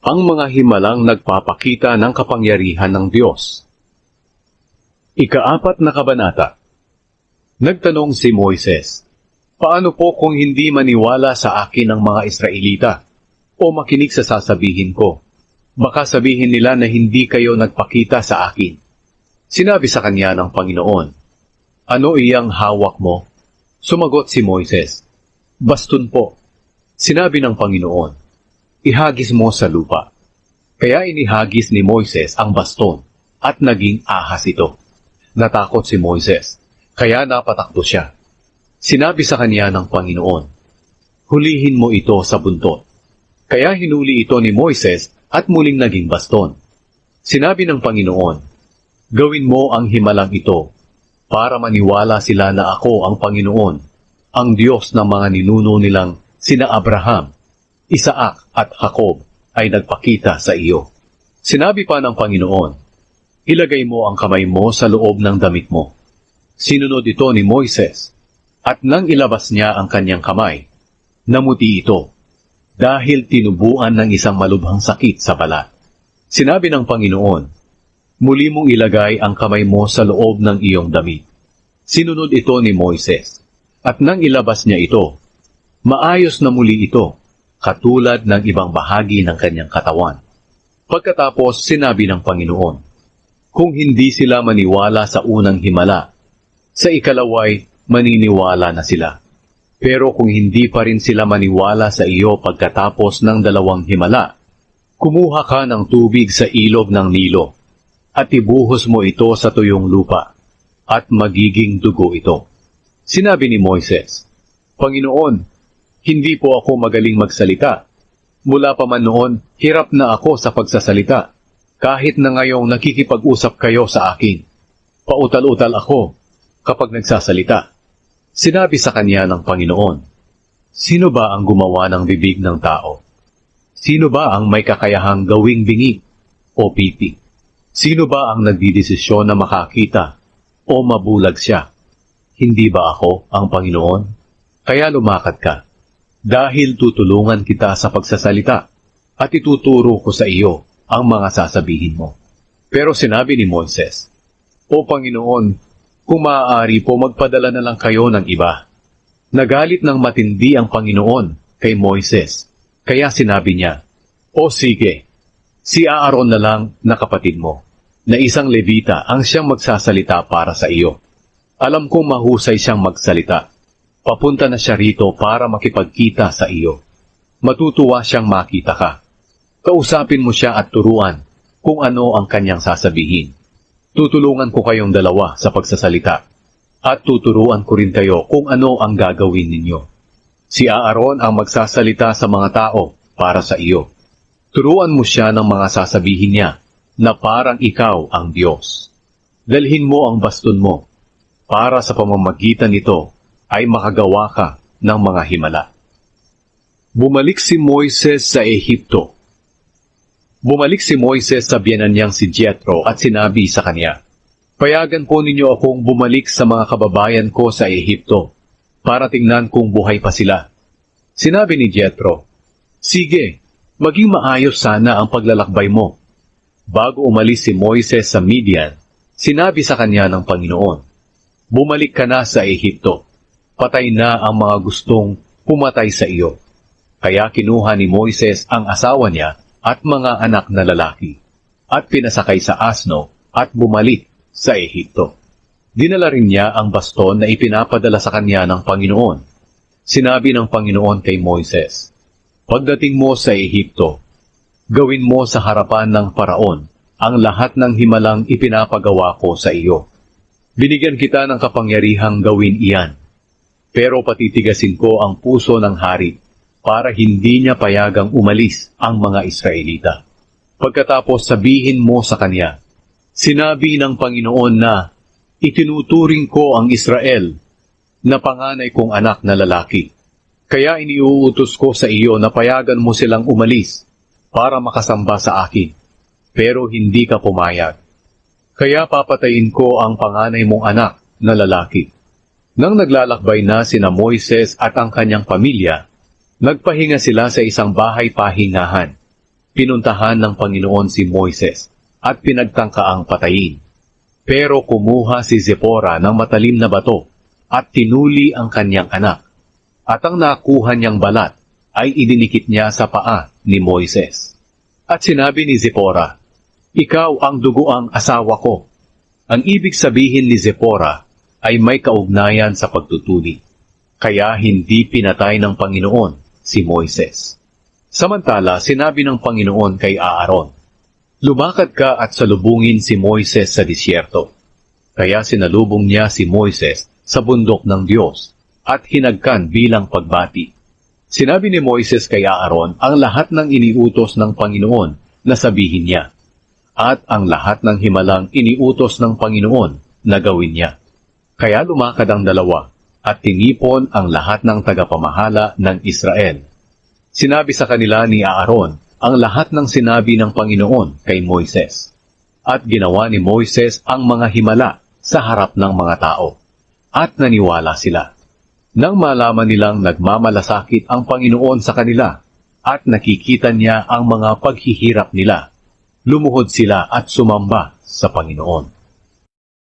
ang mga himalang nagpapakita ng kapangyarihan ng Diyos. Ika-4 na kabanata. Nagtanong si Moises, "Paano po kung hindi maniwala sa akin ang mga Israelita o makinig sa sasabihin ko? Baka sabihin nila na hindi kayo nagpakita sa akin." Sinabi sa kanya ng Panginoon, "Ano iyang hawak mo?" Sumagot si Moises, "Baston po." Sinabi ng Panginoon, "Ihagis mo sa lupa." Kaya inihagis ni Moises ang baston at naging ahas ito. Natakot si Moises, kaya napatakbo siya. Sinabi sa kanya ng Panginoon, "Hulihin mo ito sa buntot." Kaya hinuli ito ni Moises at muling naging baston. Sinabi ng Panginoon, "Gawin mo ang himalang ito para maniwala sila na ako ang Panginoon, ang Diyos ng mga ninuno nilang sina Abraham, Isaac at Jacob ay nagpakita sa iyo." Sinabi pa ng Panginoon, "Ilagay mo ang kamay mo sa loob ng damit mo." Sinunod ito ni Moises, at nang ilabas niya ang kanyang kamay, namuti ito, dahil tinubuan ng isang malubhang sakit sa balat. Sinabi ng Panginoon, "Muli mong ilagay ang kamay mo sa loob ng iyong damit." Sinunod ito ni Moises, at nang ilabas niya ito, maayos na muli ito, katulad ng ibang bahagi ng kanyang katawan. Pagkatapos sinabi ng Panginoon, "Kung hindi sila maniwala sa unang himala, sa ikalaway maniniwala na sila. Pero kung hindi pa rin sila maniwala sa iyo pagkatapos ng dalawang himala, kumuha ka ng tubig sa ilog ng Nilo, at ibuhos mo ito sa tuyong lupa, at magiging dugo ito." Sinabi ni Moises, "Panginoon, hindi po ako magaling magsalita. Mula pa man noon, hirap na ako sa pagsasalita. Kahit na ngayong nakikipag-usap kayo sa akin, pautal-utal ako kapag nagsasalita." Sinabi sa kanya ng Panginoon, "Sino ba ang gumawa ng bibig ng tao? Sino ba ang may kakayahang gawing bingi o pipi? Sino ba ang nagdidesisyon na makakita o mabulag siya? Hindi ba ako ang Panginoon? Kaya lumakad ka, dahil tutulungan kita sa pagsasalita, at ituturo ko sa iyo ang mga sasabihin mo." Pero sinabi ni Moises, "O Panginoon, kung maaari po magpadala na lang kayo ng iba." Nagalit ng matindi ang Panginoon kay Moises, kaya sinabi niya, "O sige, si Aaron na lang na kapatid mo, na isang Levita ang siyang magsasalita para sa iyo. Alam kong mahusay siyang magsalita. Papunta na siya rito para makipagkita sa iyo. Matutuwa siyang makita ka. Kausapin mo siya at turuan kung ano ang kanyang sasabihin. Tutulungan ko kayong dalawa sa pagsasalita, at tuturuan ko rin kayo kung ano ang gagawin ninyo. Si Aaron ang magsasalita sa mga tao para sa iyo. Turuan mo siya ng mga sasabihin niya na parang ikaw ang Diyos. Dalhin mo ang baston mo para sa pamamagitan nito ay makagawa ka ng mga himala." Bumalik si Moises sa Ehipto. Bumalik si Moises sa biyenan niyang si Jethro at sinabi sa kanya, "Payagan po ninyo akong bumalik sa mga kababayan ko sa Ehipto para tingnan kung buhay pa sila." Sinabi ni Jethro, "Sige, maging maayos sana ang paglalakbay mo." Bago umalis si Moises sa Midian, sinabi sa kanya ng Panginoon, "Bumalik ka na sa Ehipto. Patay na ang mga gustong pumatay sa iyo." Kaya kinuha ni Moises ang asawa niya at mga anak na lalaki, at pinasakay sa asno at bumalik sa Ehipto. Dinala rin niya ang baston na ipinapadala sa kanya ng Panginoon. Sinabi ng Panginoon kay Moises, "Pagdating mo sa Ehipto, gawin mo sa harapan ng Paraon ang lahat ng himalang ipinapagawa ko sa iyo. Binigyan kita ng kapangyarihang gawin iyan, pero patitigasin ko ang puso ng hari para hindi niya payagang umalis ang mga Israelita. Pagkatapos sabihin mo sa kanya, sinabi ng Panginoon na itinuturing ko ang Israel na panganay kong anak na lalaki. Kaya iniuutos ko sa iyo na payagan mo silang umalis para makasamba sa akin, pero hindi ka pumayag. Kaya papatayin ko ang panganay mong anak na lalaki." Nang naglalakbay na sina Moises at ang kanyang pamilya, nagpahinga sila sa isang bahay pahingahan. Pinuntahan ng Panginoon si Moises at pinagtangkaang patayin. Pero kumuha si Zipporah ng matalim na bato at tinuli ang kanyang anak. At ang nakuha niyang balat ay idinikit niya sa paa ni Moises. At sinabi ni Zipporah, "Ikaw ang duguang asawa ko." Ang ibig sabihin ni Zipporah ay may kaugnayan sa pagtutuli. Kaya hindi pinatay ng Panginoon si Moises. Samantala, sinabi ng Panginoon kay Aaron, "Lumakad ka at salubungin si Moises sa disyerto." Kaya sinalubong niya si Moises sa bundok ng Diyos at hinagkan bilang pagbati. Sinabi ni Moises kay Aaron ang lahat ng iniutos ng Panginoon na sabihin niya, at ang lahat ng himalang iniutos ng Panginoon na gawin niya. Kaya lumakad ang dalawa at tinipon ang lahat ng tagapamahala ng Israel. Sinabi sa kanila ni Aaron ang lahat ng sinabi ng Panginoon kay Moises. At ginawa ni Moises ang mga himala sa harap ng mga tao. At naniwala sila. Nang malaman nilang nagmamalasakit ang Panginoon sa kanila at nakikita niya ang mga paghihirap nila, lumuhod sila at sumamba sa Panginoon.